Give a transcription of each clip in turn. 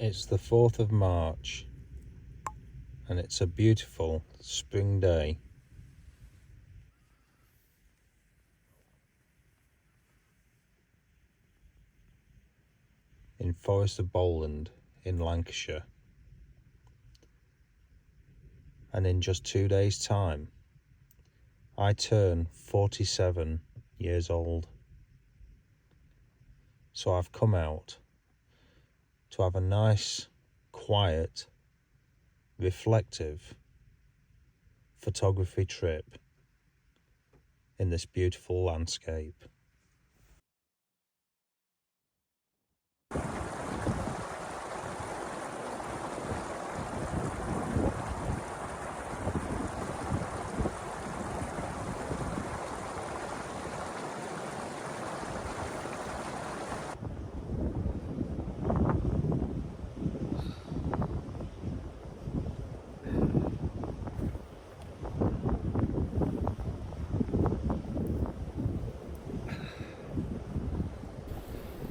It's the 4th of March and it's a beautiful spring day. In Forest of Bowland in Lancashire. And in just 2 days' time, I turn 47 years old. So I've come out to have a nice, quiet, reflective photography trip in this beautiful landscape.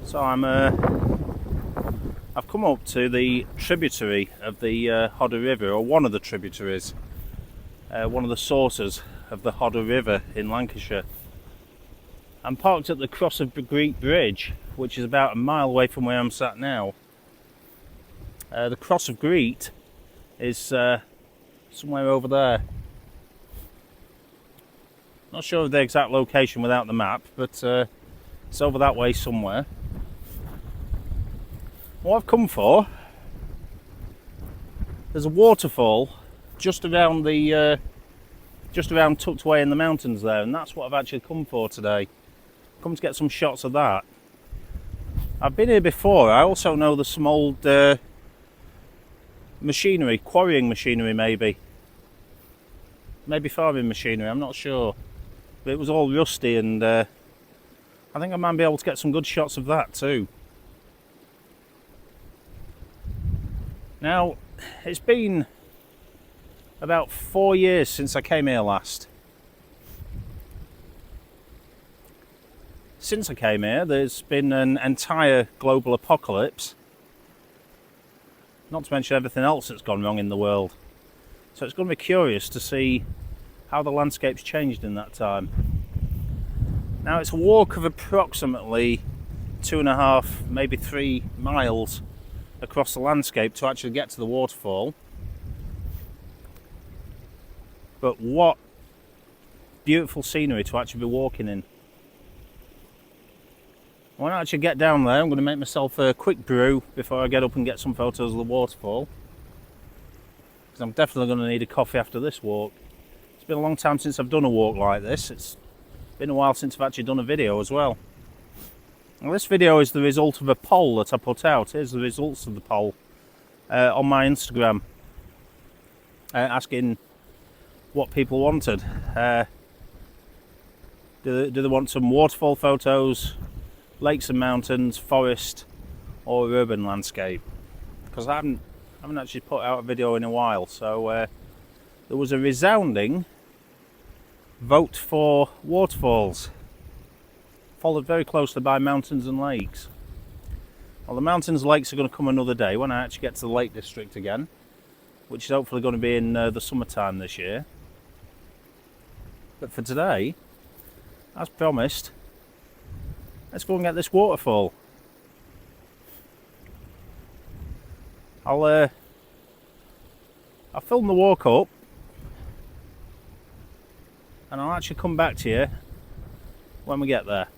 So I've come up to the tributary of the Hodder River, or one of the tributaries, one of the sources of the Hodder River in Lancashire. I'm parked at the Cross of Greet Bridge, which is about a mile away from where I'm sat now. The Cross of Greet is somewhere over there. Not sure of the exact location without the map, but it's over that way somewhere. What I've come for, there's a waterfall just around tucked away in the mountains there, and that's what I've actually come for today. Come to get some shots of that. I've been here before. I also know there's some old machinery, quarrying machinery maybe farming machinery, I'm not sure, but it was all rusty, and I think I might be able to get some good shots of that too. Now, it's been about 4 years since I came here last. Since I came here, there's been an entire global apocalypse, not to mention everything else that's gone wrong in the world. So it's going to be curious to see how the landscape's changed in that time. Now, it's a walk of approximately 2.5, maybe 3 miles across the landscape to actually get to the waterfall. But what beautiful scenery to actually be walking in. When I actually get down there, I'm going to make myself a quick brew before I get up and get some photos of the waterfall, because I'm definitely going to need a coffee after this walk. It's been a long time since I've done a walk like this. It's been a while since I've actually done a video as well. Now, this video is the result of a poll that I put out. Here's the results of the poll on my Instagram, asking what people wanted. Do they want some waterfall photos, lakes and mountains, forest, or urban landscape? Because I haven't actually put out a video in a while, so there was a resounding vote for waterfalls, followed very closely by mountains and lakes. Well, the mountains and lakes are going to come another day when I actually get to the Lake District again, which is hopefully going to be in the summertime this year. But for today, as promised, let's go and get this waterfall. I'll film the walk up, and I'll actually come back to you when we get there.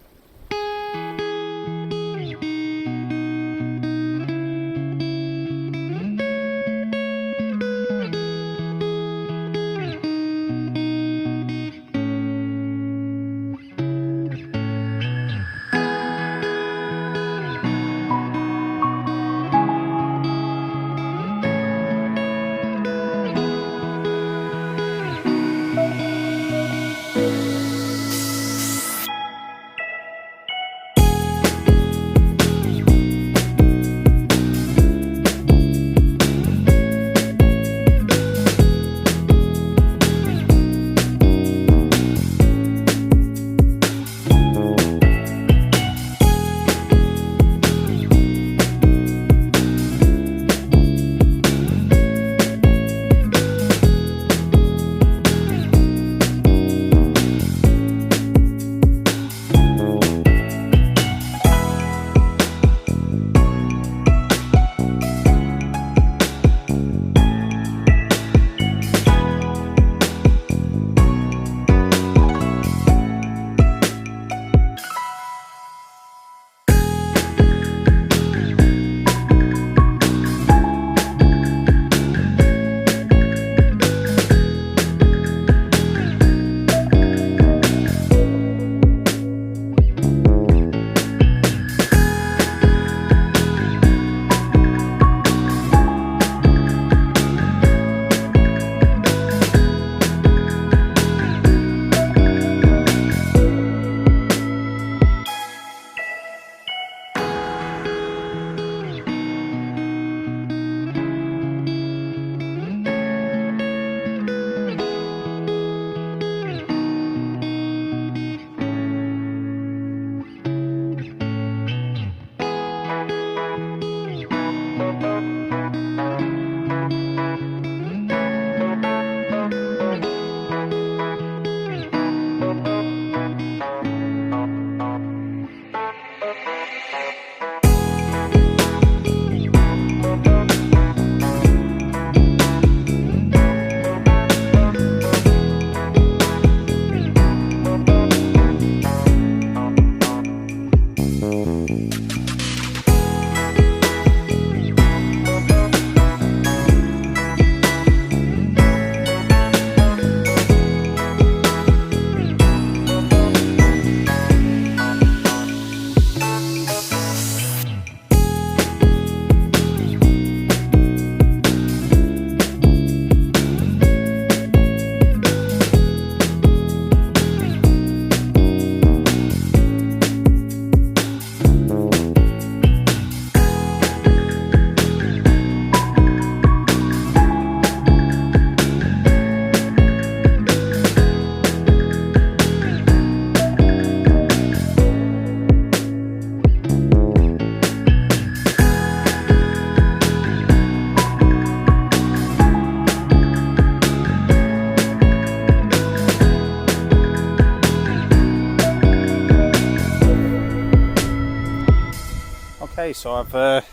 Okay, so I've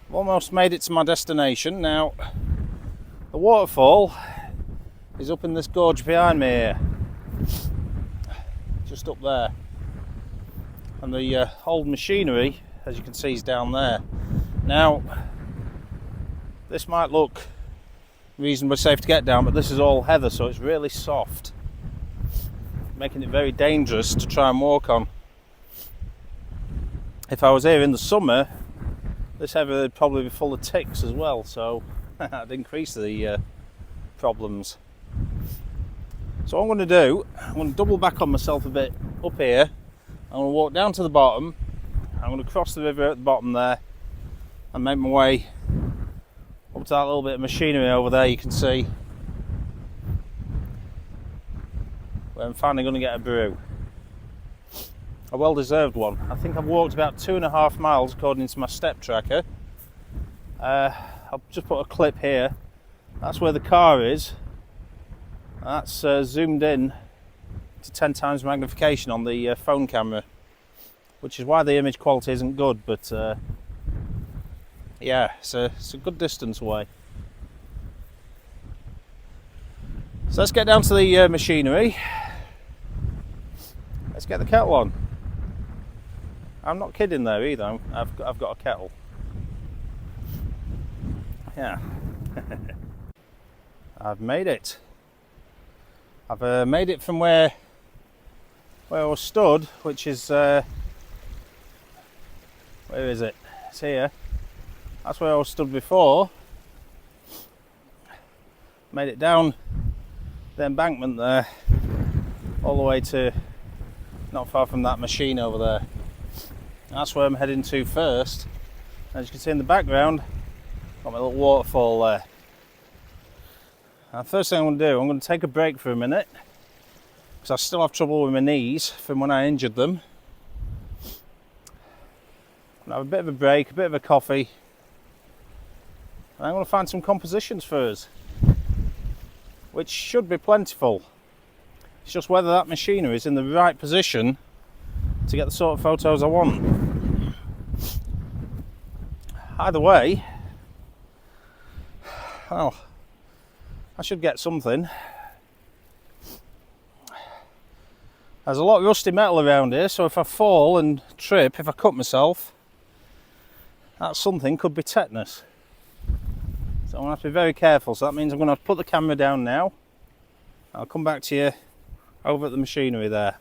almost made it to my destination. Now, the waterfall is up in this gorge behind me here, just up there, and the old machinery, as you can see, is down there. Now, this might look reasonably safe to get down, but this is all heather, so it's really soft, making it very dangerous to try and walk on. If I was here in the summer, this heather would probably be full of ticks as well, so that'd increase the problems. So what I'm going to do, I'm going to double back on myself a bit up here. I'm going to walk down to the bottom. I'm going to cross the river at the bottom there and make my way up to that little bit of machinery over there you can see, where I'm finally going to get a brew. A well-deserved one. I think I've walked about 2.5 miles according to my step tracker. I'll just put a clip here. That's where the car is. That's zoomed in to 10 times magnification on the phone camera, which is why the image quality isn't good, but yeah, it's a good distance away. So let's get down to the machinery. Let's get the kettle on. I'm not kidding there either, I've got a kettle. Yeah. I've made it. I've made it from where I was stood, which is where is it? It's here. That's where I was stood before. Made it down the embankment there, all the way to not far from that machine over there. That's where I'm heading to first. As you can see in the background, got my little waterfall there. Now, the first thing I'm going to do, I'm going to take a break for a minute, because I still have trouble with my knees from when I injured them. I'm going to have a bit of a break, a bit of a coffee, and I'm going to find some compositions for us, which should be plentiful. It's just whether that machinery is in the right position to get the sort of photos I want. Either way, well, I should get something. There's a lot of rusty metal around here, so if I fall and trip, if I cut myself, that something could be tetanus. So I'm going to have to be very careful. So that means I'm going to have to put the camera down now. I'll come back to you over at the machinery there.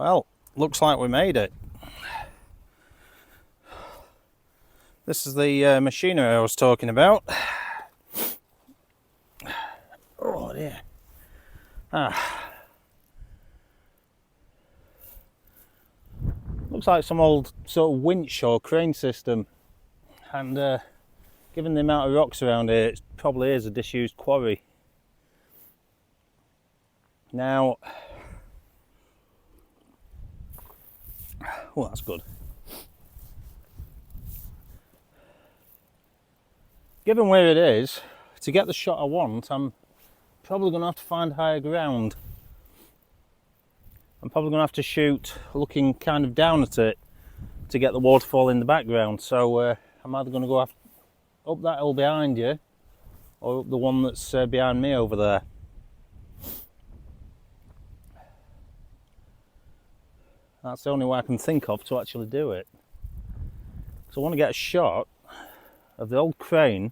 Well, looks like we made it. This is the machinery I was talking about. Oh dear. Looks like some old sort of winch or crane system, and given the amount of rocks around here, it probably is a disused quarry. Now, oh, that's good. Given where it is, to get the shot I want, I'm probably going to have to find higher ground. I'm probably going to have to shoot looking kind of down at it to get the waterfall in the background. So I'm either going to go up that hill behind you, or up the one that's behind me over there. That's the only way I can think of to actually do it. So I want to get a shot of the old crane,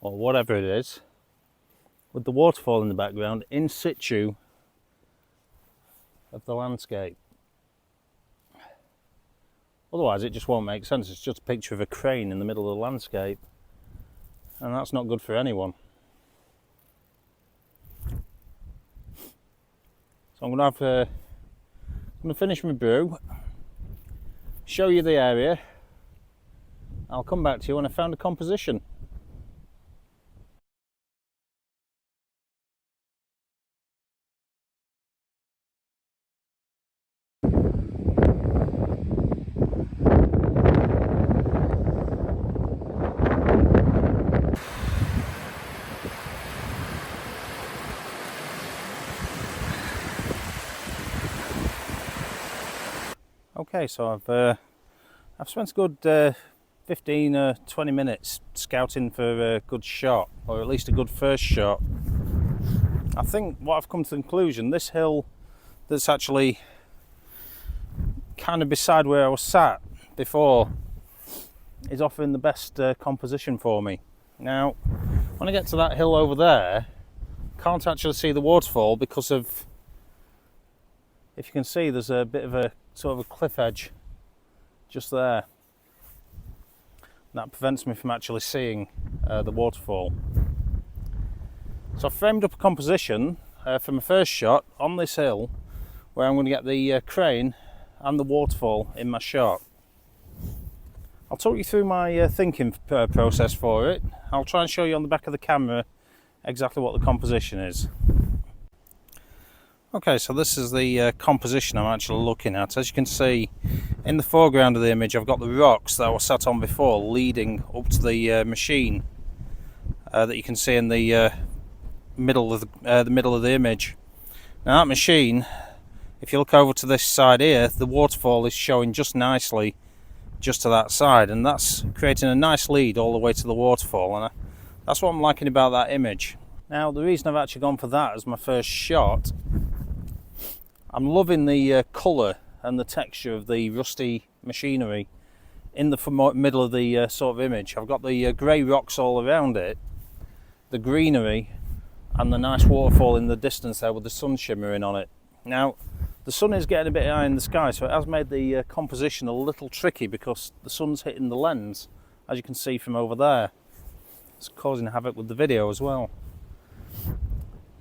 or whatever it is, with the waterfall in the background, in situ of the landscape. Otherwise it just won't make sense. It's just a picture of a crane in the middle of the landscape, and that's not good for anyone. So I'm going to finish my brew, show you the area. I'll come back to you when I found a composition. Okay, so I've spent a good 15 or 20 minutes scouting for a good shot, or at least a good first shot. I think what I've come to the conclusion, this hill that's actually kind of beside where I was sat before is offering the best composition for me. Now, when I get to that hill over there, I can't actually see the waterfall because of, if you can see, there's a bit of a sort of a cliff edge just there. That prevents me from actually seeing the waterfall. So I've framed up a composition for my first shot on this hill, where I'm going to get the crane and the waterfall in my shot. I'll talk you through my thinking process for it. I'll try and show you on the back of the camera exactly what the composition is. Okay, so this is the composition I'm actually looking at. As you can see, in the foreground of the image, I've got the rocks that I was sat on before, leading up to the machine that you can see in the middle of the image. Now that machine, if you look over to this side here, the waterfall is showing just nicely just to that side, and that's creating a nice lead all the way to the waterfall, and that's what I'm liking about that image. Now, the reason I've actually gone for that as my first shot, I'm loving the colour and the texture of the rusty machinery in the middle of the sort of image. I've got the grey rocks all around it, the greenery, and the nice waterfall in the distance there with the sun shimmering on it. Now, the sun is getting a bit high in the sky, so it has made the composition a little tricky because the sun's hitting the lens, as you can see from over there. It's causing havoc with the video as well.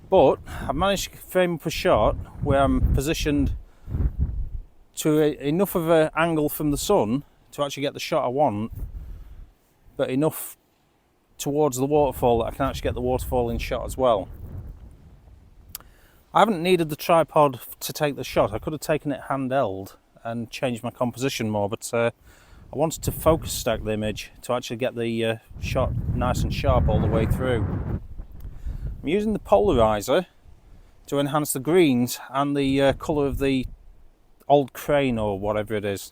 But I've managed to frame up a shot where I'm positioned to enough of an angle from the sun to actually get the shot I want, but enough towards the waterfall that I can actually get the waterfall in shot as well. I haven't needed the tripod to take the shot. I could have taken it handheld and changed my composition more, but I wanted to focus stack the image to actually get the shot nice and sharp all the way through. I'm using the polarizer to enhance the greens and the colour of the old crane or whatever it is.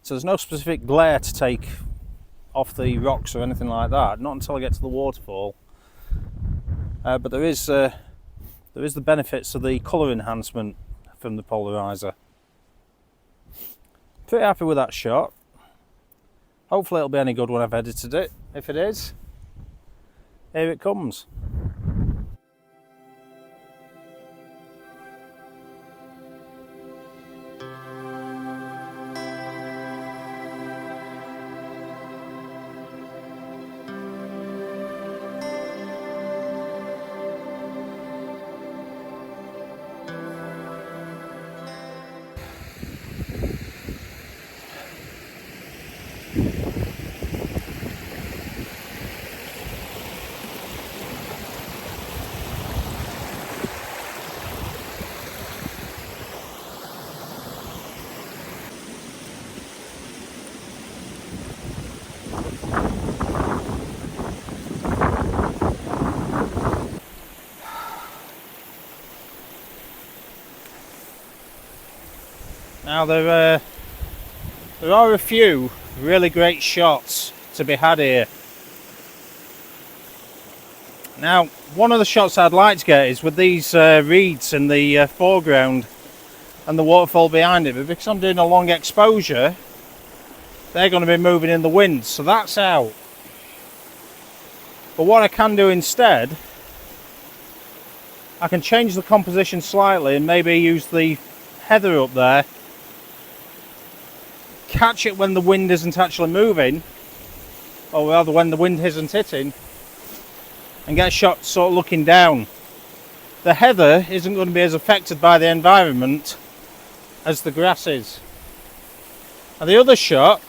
So there's no specific glare to take off the rocks or anything like that, not until I get to the waterfall. But there is the benefits of the colour enhancement from the polarizer. Pretty happy with that shot. Hopefully it'll be any good when I've edited it. If it is, here it comes. Now there are a few really great shots to be had here. Now, one of the shots I'd like to get is with these reeds in the foreground and the waterfall behind it, but because I'm doing a long exposure, they're going to be moving in the wind, so that's out. But what I can do instead, I can change the composition slightly and maybe use the heather up there, catch it when the wind isn't actually moving, or rather when the wind isn't hitting, and get a shot sort of looking down. The heather isn't going to be as affected by the environment as the grass is. And the other shot,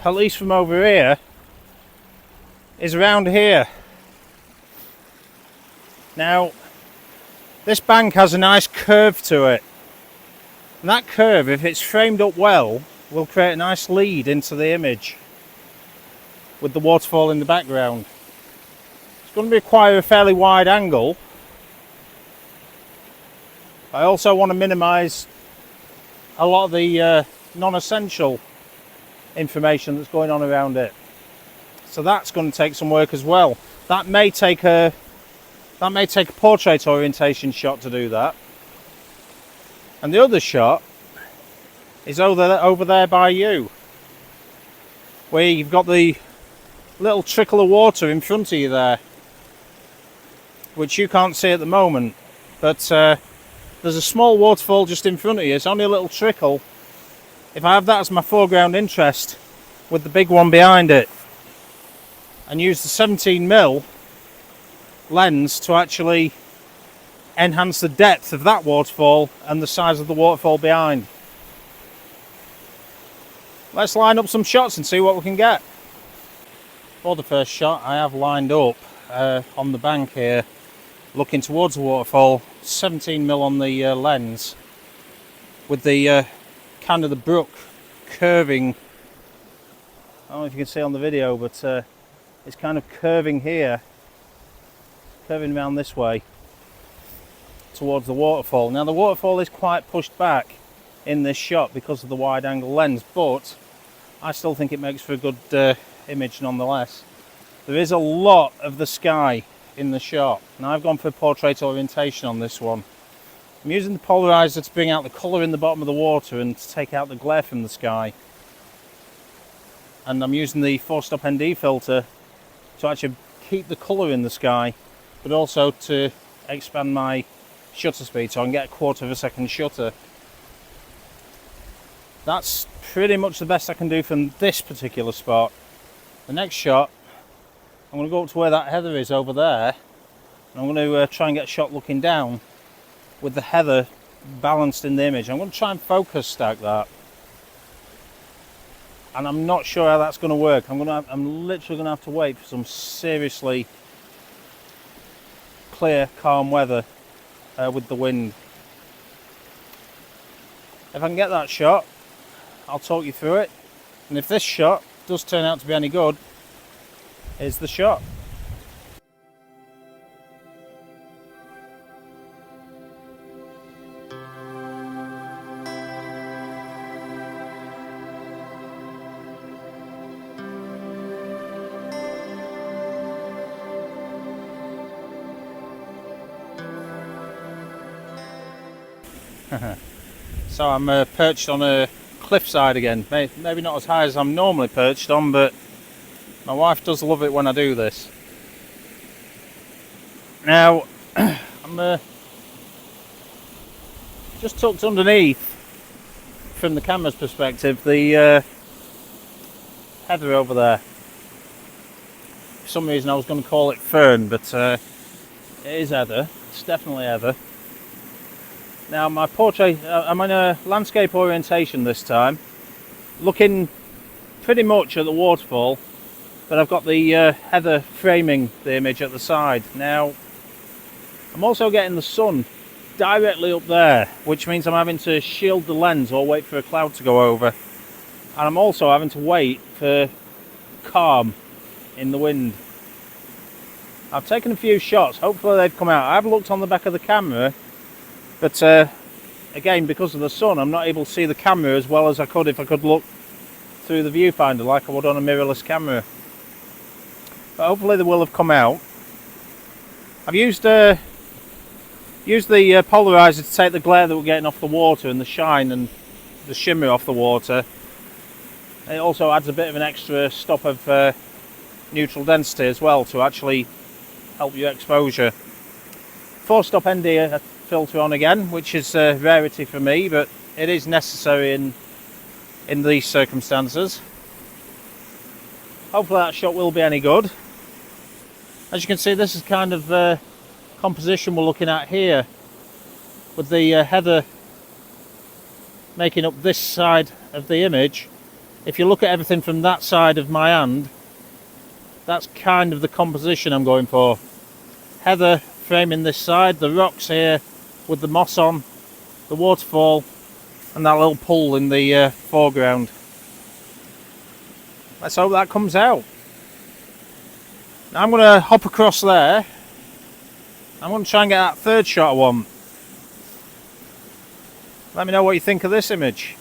at least from over here, is around here. Now, this bank has a nice curve to it, and that curve, if it's framed up well, will create a nice lead into the image with the waterfall in the background. It's going to require a fairly wide angle. I also want to minimise a lot of the non-essential information that's going on around it, so that's going to take some work as well. That may take a portrait orientation shot to do that, and the other shot is over there by you, where you've got the little trickle of water in front of you there, which you can't see at the moment, but there's a small waterfall just in front of you. It's only a little trickle. If I have that as my foreground interest with the big one behind it, and use the 17mm lens to actually enhance the depth of that waterfall and the size of the waterfall behind. Let's line up some shots and see what we can get. For the first shot, I have lined up on the bank here, looking towards the waterfall, 17mm on the lens, with the kind of the brook curving. I don't know if you can see on the video, but it's kind of curving here, curving around this way towards the waterfall. Now the waterfall is quite pushed back in this shot because of the wide angle lens, but I still think it makes for a good image nonetheless. There is a lot of the sky in the shot. Now I've gone for portrait orientation on this one. I'm using the polarizer to bring out the colour in the bottom of the water and to take out the glare from the sky. And I'm using the 4-stop ND filter to actually keep the colour in the sky, but also to expand my shutter speed so I can get a 1/4 of a second shutter. That's pretty much the best I can do from this particular spot. The next shot, I'm going to go up to where that heather is over there, and I'm going to try and get a shot looking down with the heather balanced in the image. I'm going to try and focus stack that, and I'm not sure how that's going to work. I'm literally going to have to wait for some seriously clear, calm weather with the wind. If I can get that shot, I'll talk you through it, and if this shot does turn out to be any good, here's the shot. So I'm perched on a cliffside again, maybe not as high as I'm normally perched on, but my wife does love it when I do this. Now I'm just tucked underneath, from the camera's perspective, the heather over there. For some reason I was going to call it fern, but it is heather. It's definitely heather. Now my portrait, I'm in a landscape orientation this time, looking pretty much at the waterfall, but I've got the heather framing the image at the side. Now, I'm also getting the sun directly up there, which means I'm having to shield the lens or wait for a cloud to go over. And I'm also having to wait for calm in the wind. I've taken a few shots, hopefully they've come out. I have looked on the back of the camera, but again, because of the sun, I'm not able to see the camera as well as I could if I could look through the viewfinder like I would on a mirrorless camera. But hopefully they will have come out. I've used the polarizer to take the glare that we're getting off the water and the shine and the shimmer off the water. It also adds a bit of an extra stop of neutral density as well to actually help your exposure. 4-stop ND filter on again, which is a rarity for me, but it is necessary in these circumstances. Hopefully that shot will be any good. As you can see, this is kind of the composition we're looking at here, with the heather making up this side of the image. If you look at everything from that side of my hand, that's kind of the composition I'm going for. Heather framing this side, the rocks here with the moss on, the waterfall, and that little pool in the foreground. Let's hope that comes out. Now I'm going to hop across there. I'm going to try and get that third shot I want. Let me know what you think of this image.